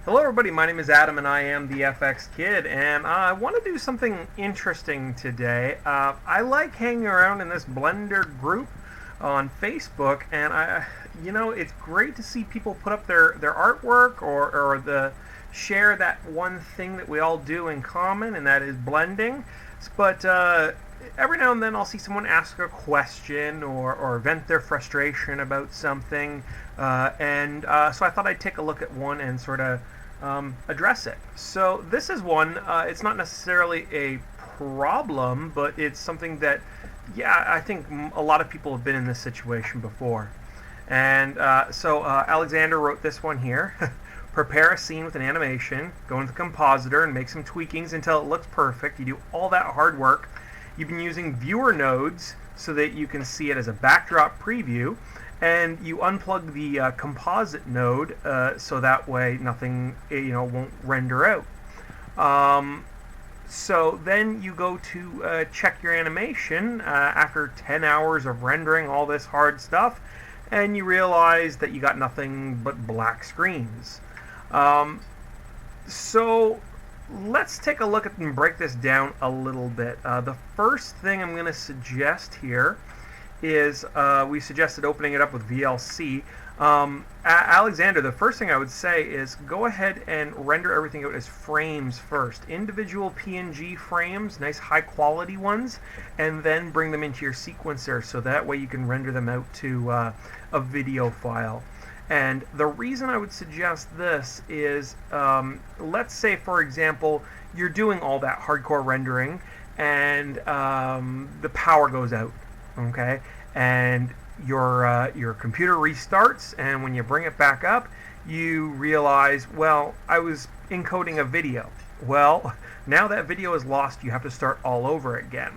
Hello everybody, my name is Adam and I am the FX Kid, and I want to do something interesting today. I like hanging around in this Blender group on Facebook, and it's great to see people put up their artwork or share that one thing that we all do in common, and that is blending. But every now and then I'll see someone ask a question or vent their frustration about something, so I thought I'd take a look at one and sort of address it. So this is one, it's not necessarily a problem, but it's something that, I think a lot of people have been in this situation before. And Alexander wrote this one here. Prepare a scene with an animation, go into the compositor and make some tweakings until it looks perfect. You do all that hard work. You've been using viewer nodes so that you can see it as a backdrop preview, and you unplug the composite node so that way nothing won't render out. So then you go to check your animation after 10 hours of rendering all this hard stuff, and you realize that you got nothing but black screens. So let's take a look at and break this down a little bit. The first thing I'm going to suggest here is we suggested opening it up with VLC. Alexander, the first thing I would say is go ahead and render everything out as frames first. Individual PNG frames, nice high quality ones, and then bring them into your sequencer so that way you can render them out to a video file. And the reason I would suggest this is, let's say, for example, you're doing all that hardcore rendering and the power goes out, okay? And your computer restarts, and when you bring it back up, you realize, well, I was encoding a video. Well, now that video is lost, you have to start all over again.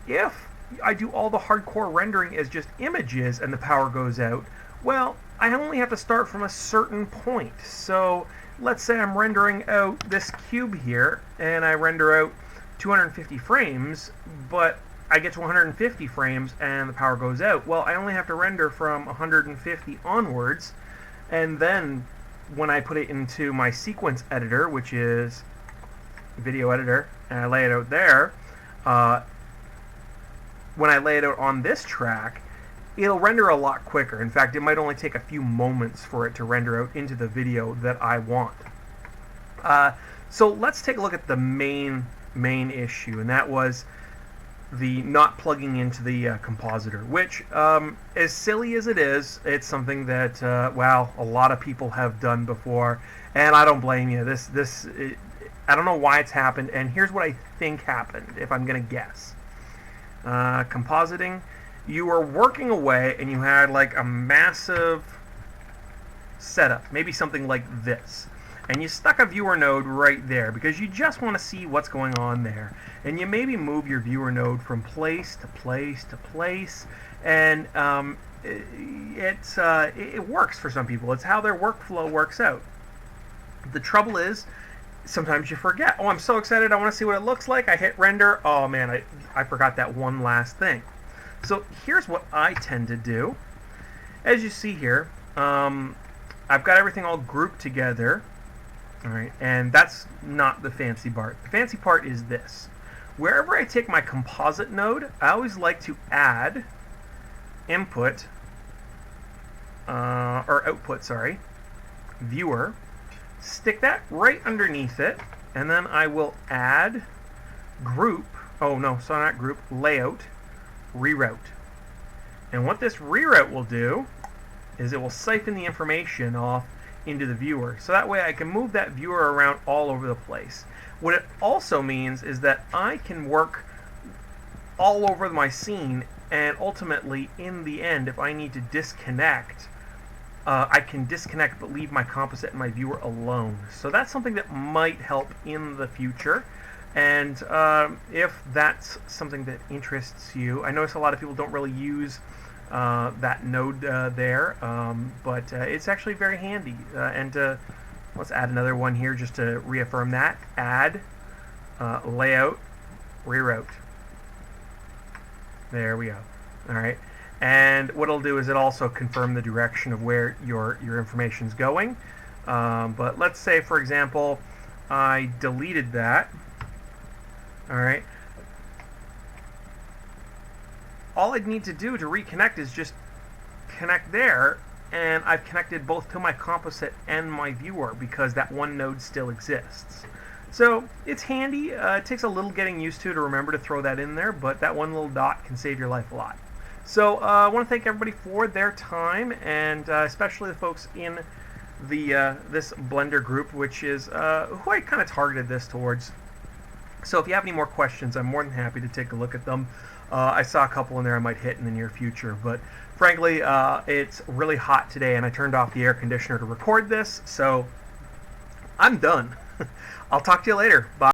If I do all the hardcore rendering as just images and the power goes out, well, I only have to start from a certain point. So let's say I'm rendering out this cube here, and I render out 250 frames, but I get to 150 frames and the power goes out. Well, I only have to render from 150 onwards, and then when I put it into my sequence editor, which is video editor, and I lay it out there, when I lay it out on this track, it'll render a lot quicker. In fact, it might only take a few moments for it to render out into the video that I want. So let's take a look at the main issue, and that was the not plugging into the compositor, which, as silly as it is, it's something that, a lot of people have done before, and I don't blame you. I don't know why it's happened, and here's what I think happened, if I'm going to guess. Compositing. You were working away and you had like a massive setup, maybe something like this, and you stuck a viewer node right there because you just want to see what's going on there, and you maybe move your viewer node from place to place to place, and it works for some people. It's how their workflow works out. The trouble is, sometimes you forget. Oh, I'm so excited, I want to see what it looks like. I hit render. Oh man, I forgot that one last thing. So here's what I tend to do. As you see here, I've got everything all grouped together. All right, and that's not the fancy part. The fancy part is this. Wherever I take my composite node, I always like to add input, or output, sorry, viewer, stick that right underneath it, and then I will add group, not group, layout, reroute. And what this reroute will do is it will siphon the information off into the viewer, so that way I can move that viewer around all over the place. What it also means is that I can work all over my scene, and ultimately in the end, if I need to disconnect, I can disconnect but leave my composite and my viewer alone. So that's something that might help in the future. And if that's something that interests you, I notice a lot of people don't really use that node there, but it's actually very handy. Let's add another one here just to reaffirm that. Add, layout, reroute. There we go. All right. And what it'll do is it also confirm the direction of where your information's going. But let's say, for example, I deleted that. All right. All I'd need to do to reconnect is just connect there, and I've connected both to my composite and my viewer because that one node still exists. So it's handy. It takes a little getting used to remember to throw that in there, but that one little dot can save your life a lot. So I want to thank everybody for their time, and especially the folks in the this Blender group, which is who I kind of targeted this towards. So if you have any more questions, I'm more than happy to take a look at them. I saw a couple in there I might hit in the near future, but frankly, it's really hot today, and I turned off the air conditioner to record this, so I'm done. I'll talk to you later. Bye.